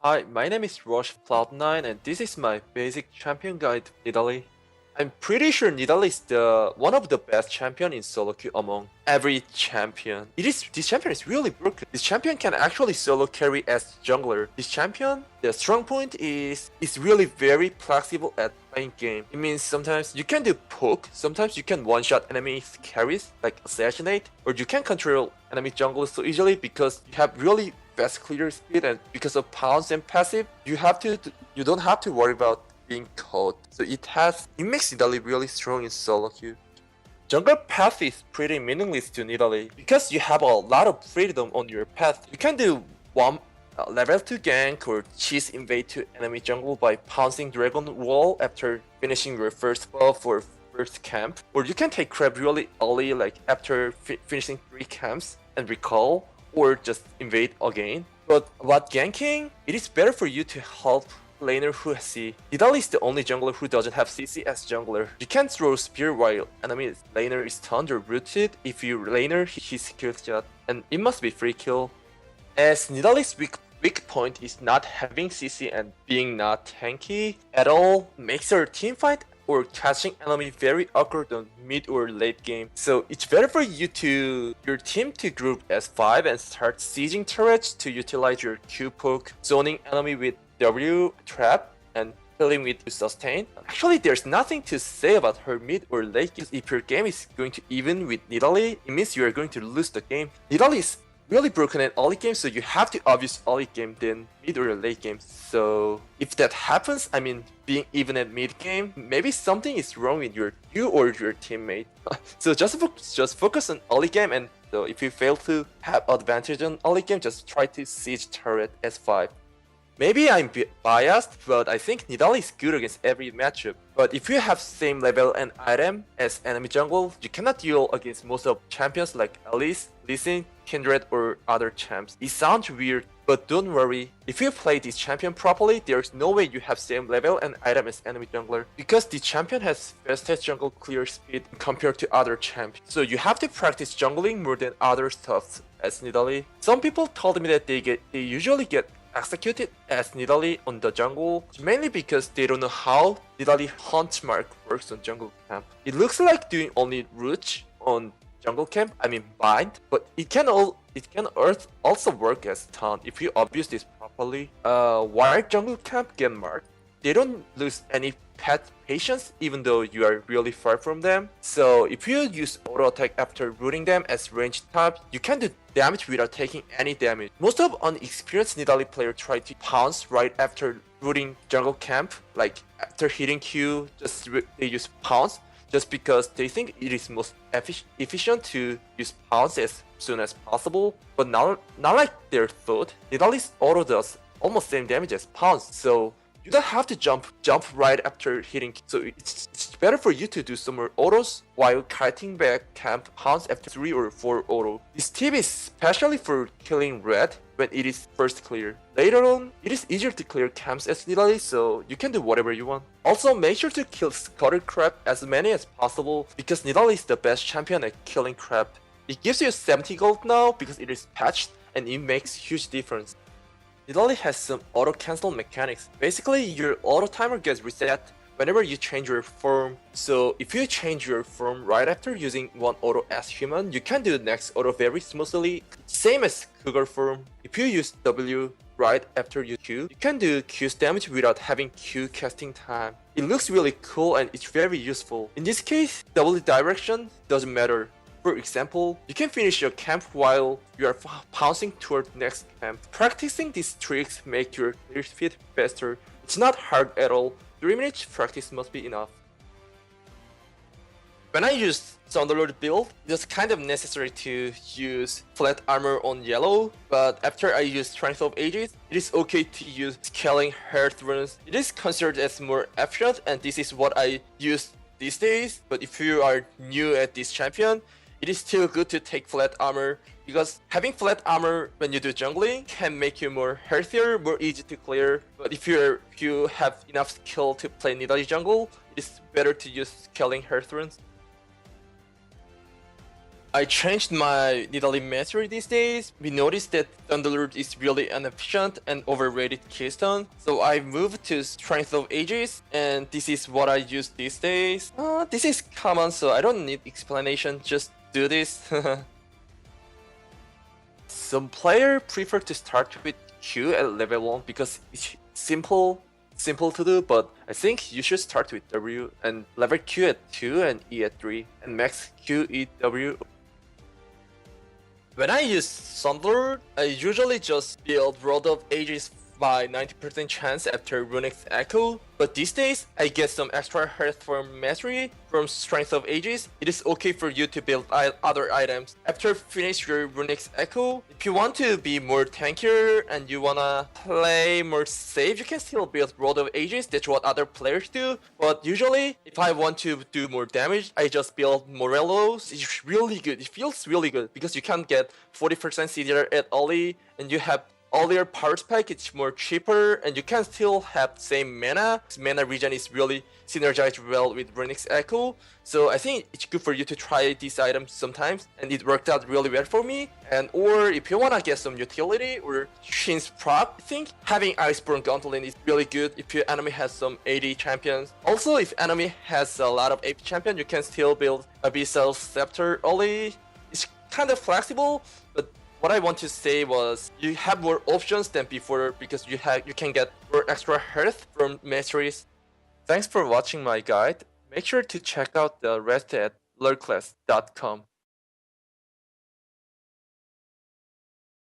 Hi, my name is Rush Cloud9 and this is my basic champion guide Nidalee. I'm pretty sure Nidalee is the one of the best champion in solo queue among every champion. This champion is really broken. This champion can actually solo carry as jungler. This champion, the strong point is really very flexible at playing game. It means sometimes you can do poke, sometimes you can one-shot enemy carries like assassinate, or you can control enemy junglers so easily because you have really fast clear speed, and because of pounce and passive, you don't have to worry about being caught. So it makes Nidalee really strong in solo queue. Jungle path is pretty meaningless to Nidalee because you have a lot of freedom on your path. You can do one level 2 gank or cheese invade to enemy jungle by pouncing dragon wall after finishing your first buff or first camp, or you can take crab really early, like after finishing 3 camps and recall, or just invade again. But about ganking, it is better for you to help laner who has C. Nidalee is the only jungler who doesn't have CC as jungler. You can throw spear while enemy laner is stunned or rooted if you laner his kill shot, and it must be free kill. As Nidalee's weak point is not having CC and being not tanky at all, makes her team fight or catching enemy very awkward on mid or late game. So it's better for your team to group as 5 and start sieging turrets to utilize your Q poke, zoning enemy with W trap, and killing with sustain. Actually, there's nothing to say about her mid or late game. If your game is going to even with Nidalee, it means you are going to lose the game. Nidalee is really broken in early game, so you have to obvious early game than mid or late game. So if that happens, I mean being even at mid game, maybe something is wrong with you or your teammate. So just focus on early game, and so if you fail to have advantage on early game, just try to siege turret S5. Maybe I'm biased, but I think Nidalee is good against every matchup. But if you have same level and item as enemy jungle, you cannot deal against most of champions like Alice, Lee Sin, Kindred, or other champs. It sounds weird, but don't worry. If you play this champion properly, there's no way you have same level and item as enemy jungler, because the champion has fastest jungle clear speed compared to other champions. So you have to practice jungling more than other stuff as Nidalee. Some people told me that they usually get executed as Nidalee on the jungle, mainly because they don't know how Nidalee hunt mark works on jungle camp. It looks like doing only root on jungle camp, I mean bind, but it can also work as stun if you abuse this properly. While jungle camp get marked, they don't lose any pet patience even though you are really far from them. So if you use auto attack after rooting them as ranged type, you can do damage without taking any damage. Most of unexperienced Nidalee players try to pounce right after rooting jungle camp, like after hitting Q, they use pounce just because they think it is most efficient to use pounce as soon as possible. But not like their thought. Nidalee's auto does almost same damage as pounce, so you don't have to jump right after hitting. So it's better for you to do some more autos while kiting back camp pounce after 3 or 4 auto. This tip is especially for killing red when it is first clear. Later on, it is easier to clear camps as Nidalee, so you can do whatever you want. Also, make sure to kill scattered crab as many as possible, because Nidalee is the best champion at killing crab. It gives you 70 gold now because it is patched, and it makes huge difference. Nidalee has some auto cancel mechanics. Basically, your auto timer gets reset whenever you change your form. So if you change your form right after using one auto as human, you can do the next auto very smoothly. Same as cougar form. If you use W right after you Q, you can do Q's damage without having Q casting time. It looks really cool and it's very useful. In this case, W direction doesn't matter. For example, you can finish your camp while you are pouncing toward next camp. Practicing these tricks make your clear speed faster. It's not hard at all. 3 minutes practice must be enough. When I use Thunderlord build, it was kind of necessary to use flat armor on yellow, but after I use Strength of Ages, it is okay to use scaling hearth runes. It is considered as more efficient, and this is what I use these days. But if you are new at this champion, it is still good to take flat armor, because having flat armor when you do jungling can make you more healthier, more easy to clear. But if you have enough skill to play Nidalee jungle, it is better to use scaling hearth runes. I changed my Nidalee mastery these days. We noticed that Thunderlord is really inefficient and overrated keystone, so I moved to Strength of Ages, and this is what I use these days. This is common, so I don't need explanation, just do this. Some player prefer to start with Q at level 1 because it's simple to do, but I think you should start with W and level Q at 2 and E at 3 and max Q, E, W. When I use Thunderlord, I usually just build Road of Ages by 90% chance after Runic Echo, but these days I get some extra health from Mastery from Strength of Ages. It is okay for you to build other items after finish your Runic Echo. If you want to be more tankier and you wanna play more safe, you can still build Road of Ages. That's what other players do, but usually if I want to do more damage, I just build Morelos. It's really good. It feels really good because you can get 40% CDR at Oli and you have all your power spike, it's more cheaper, and you can still have same mana. Mana regen is really synergized well with Runic Echo, so I think it's good for you to try these items sometimes, and it worked out really well for me. And or if you wanna get some utility or Shin's proc, I think having Iceborne Gauntlet is really good if your enemy has some AD champions. Also, if enemy has a lot of AP champion, you can still build Abyssal Scepter early. It's kind of flexible, but what I want to say was you have more options than before because you can get more extra health from masteries. Thanks for watching my guide. Make sure to check out the rest at lolclass.com.